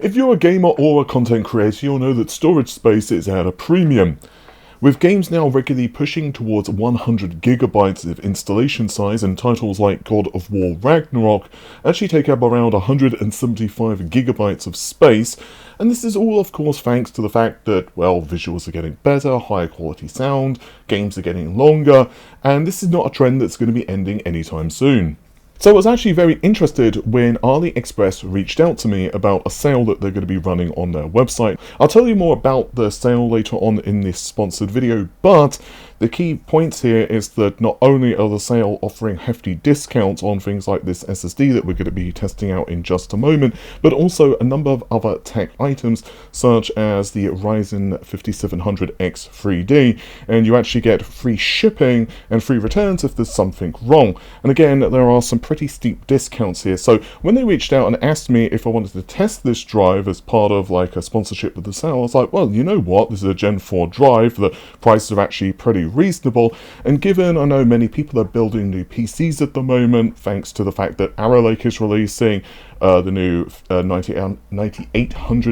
If you're a gamer or a content creator, you'll know that storage space is at a premium. With games now regularly pushing towards 100 gigabytes of installation size, and titles like God of War Ragnarok actually take up around 175 gigabytes of space, and this is all of course thanks to the fact that, well, visuals are getting better, higher quality sound, games are getting longer, and this is not a trend that's going to be ending anytime soon. So I was actually very interested when AliExpress reached out to me about a sale that they're going to be running on their website. I'll tell you more about the sale later on in this sponsored video, but the key points here is that not only are the sale offering hefty discounts on things like this SSD that we're going to be testing out in just a moment, but also a number of other tech items such as the Ryzen 5700X 3D, and you actually get free shipping and free returns if there's something wrong. And again, there are some pretty steep discounts here. So when they reached out and asked me if I wanted to test this drive as part of like a sponsorship of the sale, I was like, well, you know what, this is a Gen 4 drive, the prices are actually pretty reasonable, and given I know many people are building new PCs at the moment thanks to the fact that Arrow Lake is releasing the new 9800X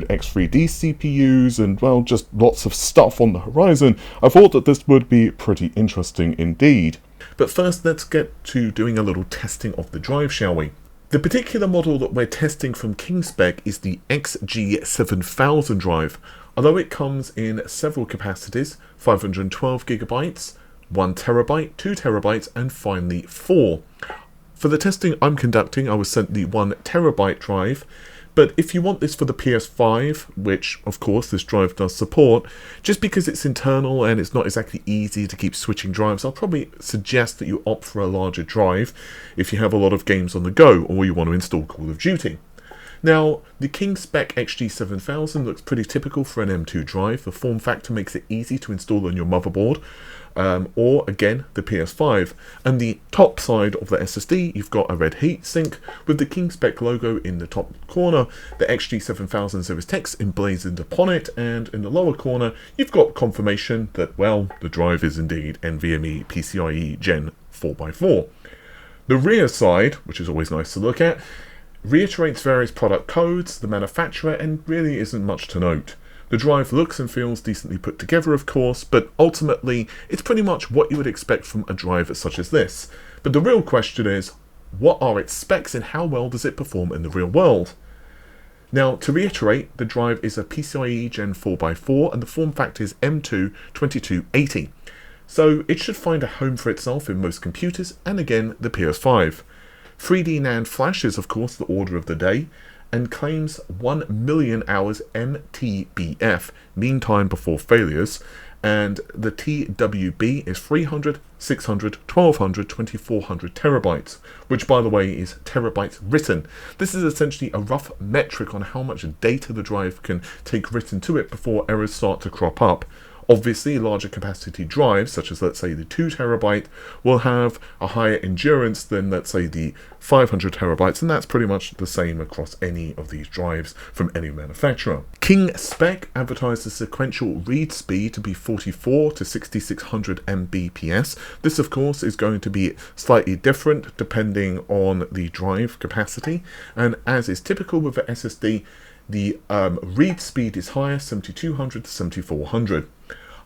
3D CPUs, and well, just lots of stuff on the horizon, I thought that this would be pretty interesting indeed. But first, let's get to doing a little testing of the drive, shall we? The particular model that we're testing from KingSpec is the XG7000 drive. Although it comes in several capacities, 512 gigabytes, 1 terabyte, 2 terabytes, and finally 4. For the testing I'm conducting, I was sent the 1 terabyte drive, but if you want this for the PS5, which of course this drive does support, just because it's internal and it's not exactly easy to keep switching drives, I'll probably suggest that you opt for a larger drive if you have a lot of games on the go or you want to install Call of Duty. Now, the KingSpec XG7000 looks pretty typical for an M2 drive. The form factor makes it easy to install on your motherboard, or again, the PS5. And the top side of the SSD, you've got a red heatsink with the KingSpec logo in the top corner, the XG7000 Series text emblazoned upon it, and in the lower corner, you've got confirmation that, well, the drive is indeed NVMe PCIe Gen 4x4. The rear side, which is always nice to look at, reiterates various product codes, the manufacturer, and really isn't much to note. The drive looks and feels decently put together, of course, but ultimately it's pretty much what you would expect from a drive such as this. But the real question is, what are its specs and how well does it perform in the real world? Now, to reiterate, the drive is a PCIe Gen 4x4 and the form factor is M2 2280. So it should find a home for itself in most computers and again the PS5. 3D NAND flash is of course the order of the day and claims 1 million hours MTBF, mean time before failures, and the TWB is 300, 600, 1200, 2400 terabytes, which by the way is terabytes written. This is essentially a rough metric on how much data the drive can take written to it before errors start to crop up. Obviously, larger capacity drives, such as let's say the 2 terabyte, will have a higher endurance than let's say the 500 terabytes, and that's pretty much the same across any of these drives from any manufacturer. KingSpec advertised the sequential read speed to be 44 to 6600 Mbps. This of course is going to be slightly different depending on the drive capacity, and as is typical with the SSD, the read speed is higher, 7200 to 7400.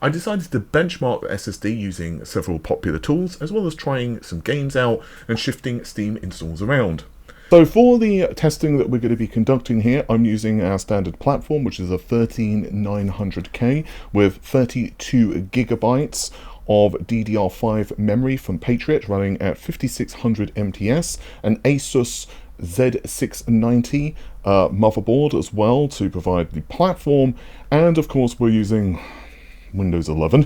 I decided to benchmark the SSD using several popular tools, as well as trying some games out and shifting Steam installs around. So for the testing that we're going to be conducting here, I'm using our standard platform, which is a 13900K with 32 gigabytes of DDR5 memory from Patriot running at 5600 MTS, an Asus Z690 motherboard as well to provide the platform, and of course we're using Windows 11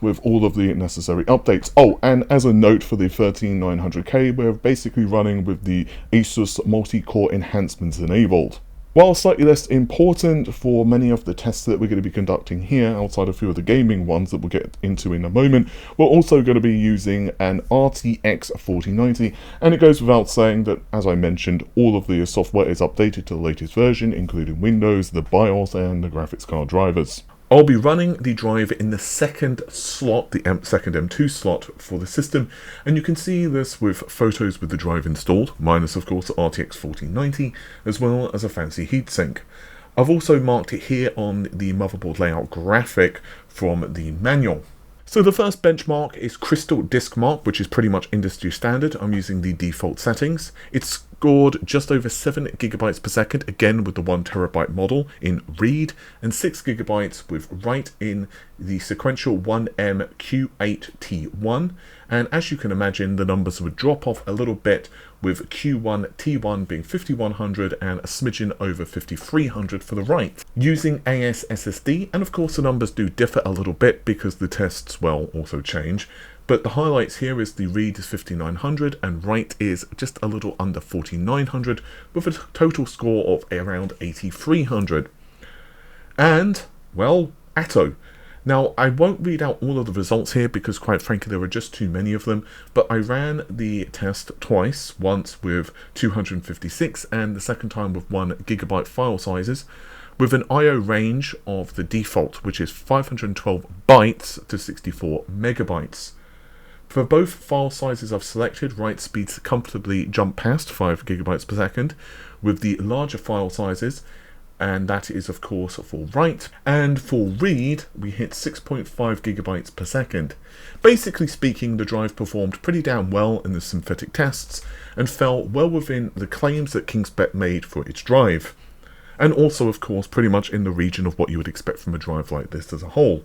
with all of the necessary updates. Oh, and as a note for the 13900K, we're basically running with the Asus multi-core enhancements enabled. While slightly less important for many of the tests that we're going to be conducting here, outside a few of the gaming ones that we'll get into in a moment, we're also going to be using an RTX 4090, and it goes without saying that, as I mentioned, all of the software is updated to the latest version, including Windows, the BIOS, and the graphics card drivers. I'll be running the drive in the second slot, the second M2 slot for the system, and you can see this with photos with the drive installed, minus of course the RTX 4090, as well as a fancy heatsink. I've also marked it here on the motherboard layout graphic from the manual. So the first benchmark is Crystal Disk Mark, which is pretty much industry standard. I'm using the default settings. It's scored just over 7 GB per second, again with the 1 TB model in read, and 6 GB with write in the sequential 1M-Q8T1. And as you can imagine, the numbers would drop off a little bit, with Q1T1 being 5100 and a smidgen over 5300 for the write. Using AS SSD, and of course the numbers do differ a little bit because the tests, well, also change. But the highlights here is the read is 5900 and write is just a little under 4900 with a total score of around 8300. And, well, Atto. Now, I won't read out all of the results here because quite frankly there are just too many of them, but I ran the test twice, once with 256 and the second time with 1 GB file sizes, with an I/O range of the default, which is 512 bytes to 64 megabytes. For both file sizes I've selected, write speeds comfortably jump past 5 GB per second, with the larger file sizes, and that is of course for write, and for read we hit 6.5 GB per second. Basically speaking, the drive performed pretty damn well in the synthetic tests and fell well within the claims that KingSpec made for its drive, and also of course pretty much in the region of what you would expect from a drive like this as a whole.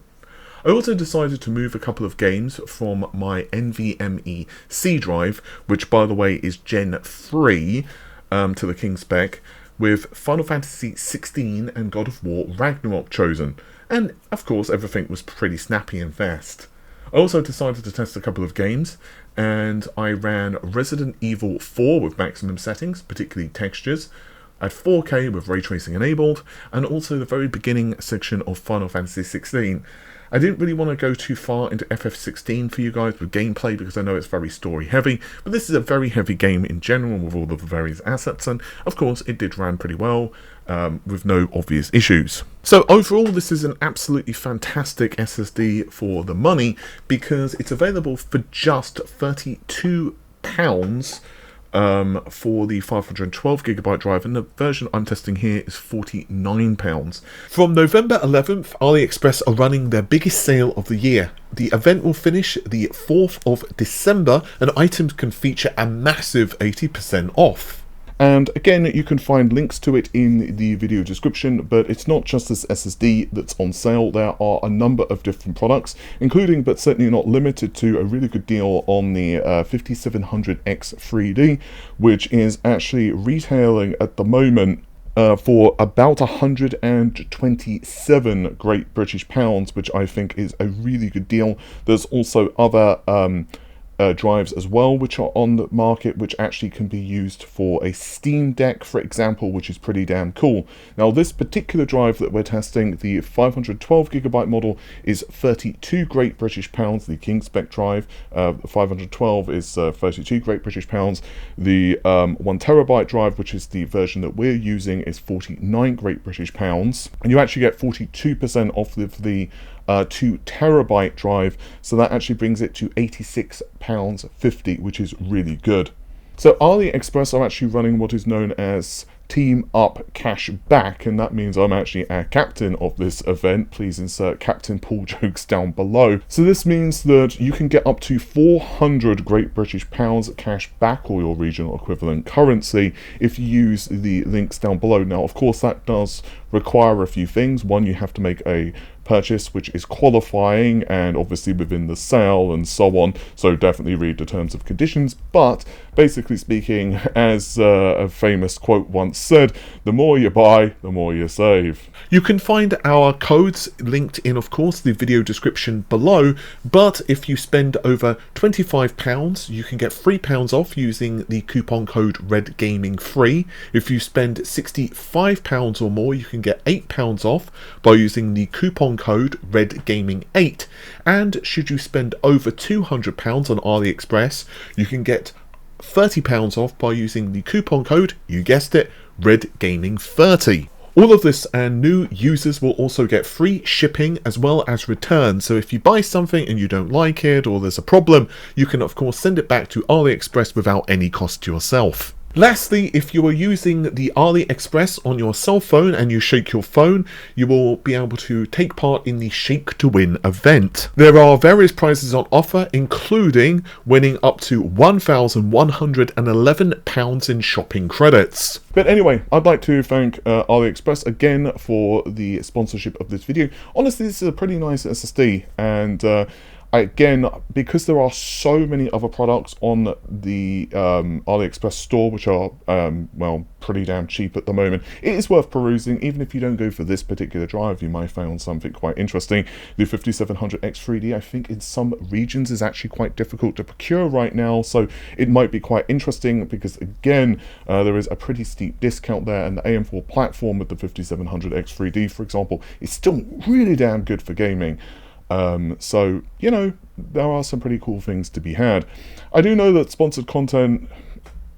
I also decided to move a couple of games from my NVMe C drive, which by the way is Gen 3, to the KingSpec, with Final Fantasy 16 and God of War Ragnarok chosen, and of course everything was pretty snappy and fast. I also decided to test a couple of games, and I ran Resident Evil 4 with maximum settings, particularly textures, at 4K with ray tracing enabled, and also the very beginning section of Final Fantasy 16. I didn't really want to go too far into FF16 for you guys with gameplay because I know it's very story heavy, but this is a very heavy game in general with all of the various assets, and of course it did run pretty well with no obvious issues. So overall this is an absolutely fantastic SSD for the money because it's available for just £32 for the 512 GB drive, and the version I'm testing here is £49. From November 11th, AliExpress are running their biggest sale of the year. The event will finish the 4th of December, and items can feature a massive 80% off. And again, you can find links to it in the video description, but it's not just this SSD that's on sale. There are a number of different products, including but certainly not limited to a really good deal on the 5700X 3D, which is actually retailing at the moment for about 127 Great British pounds, which I think is a really good deal. There's also other drives as well which are on the market, which actually can be used for a Steam Deck, for example, which is pretty damn cool. Now this particular drive that we're testing, the 512 GB model, is 32 Great British pounds. The KingSpec drive, 512 is 32 Great British pounds. The 1 TB drive, which is the version that we're using, is 49 Great British pounds, and you actually get 42% off of the 2 TB drive, so that actually brings it to £86.50, which is really good. So AliExpress are actually running what is known as Team Up Cash Back, and that means I'm actually a captain of this event. Please insert Captain Paul jokes down below. So this means that you can get up to 400 Great British pounds cash back, or your regional equivalent currency, if you use the links down below. Now of course that does require a few things. One, you have to make a purchase which is qualifying and obviously within the sale and so on, so definitely read the terms and conditions. But basically speaking, as a famous quote once said, the more you buy, the more you save. You can find our codes linked in, of course, the video description below, but if you spend over £25, you can get £3 off using the coupon code REDGAMING3. If you spend £65 or more, you can get £8 off by using the coupon code REDGAMING8, and should you spend over £200 on AliExpress, you can get £30 off by using the coupon code, you guessed it, REDGAMING30. All of this and new users will also get free shipping as well as returns. So if you buy something and you don't like it or there's a problem, you can of course send it back to AliExpress without any cost to yourself. Lastly, if you are using the AliExpress on your cell phone and you shake your phone, you will be able to take part in the Shake to Win event. There are various prizes on offer, including winning up to £1,111 in shopping credits. But anyway, I'd like to thank AliExpress again for the sponsorship of this video. Honestly, this is a pretty nice SSD, and again, because there are so many other products on the AliExpress store, which are, well, pretty damn cheap at the moment, it is worth perusing. Even if you don't go for this particular drive, you might find something quite interesting. The 5700X3D, I think in some regions is actually quite difficult to procure right now, so it might be quite interesting because, again, there is a pretty steep discount there, and the AM4 platform with the 5700X3D, for example, is still really damn good for gaming. So, you know, there are some pretty cool things to be had. I do know that sponsored content,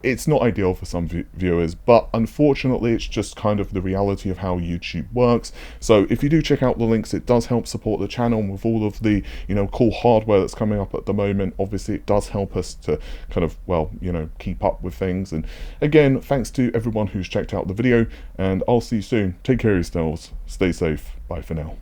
it's not ideal for some viewers, but unfortunately it's just kind of the reality of how YouTube works. So if you do check out the links, it does help support the channel, and with all of the, you know, cool hardware that's coming up at the moment, obviously it does help us to kind of, well, you know, keep up with things. And again, thanks to everyone who's checked out the video, and I'll see you soon. Take care of yourselves, stay safe, bye for now.